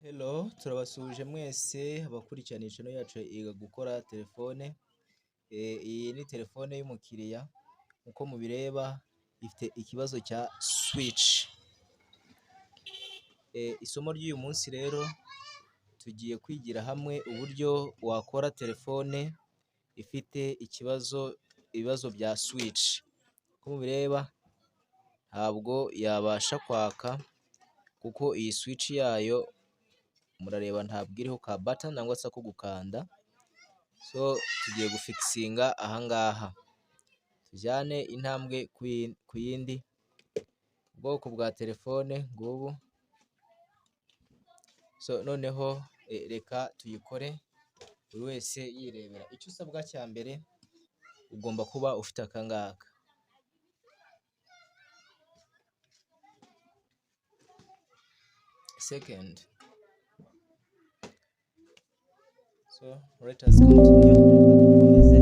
Hello, turabasuhuje mwese abakurikirana channel yacu iga gukora telefone. Iyi ni telefone y'umukiriya, uko mubireba ifite ikibazo cya switch. Isomo ry'uyu munsi rero tugiye kwigira hamwe uburyo wakora telefone ifite ibibazo bya switch. Uko mubireba ntabwo yabasha kwaka kuko iyi switch yayo murareba ntabwo iriho ka button nangwa se ko gukanda. So tugiye gufikisinga ahangaha, tujyane intambwe ku yindi. Ubwoko bwa telefone ngubu. So noneho reka tuyikore buri wese yirebera. Icyo usabwa cya mbere ugomba kuba ufite akangaka. Second, so let us continue.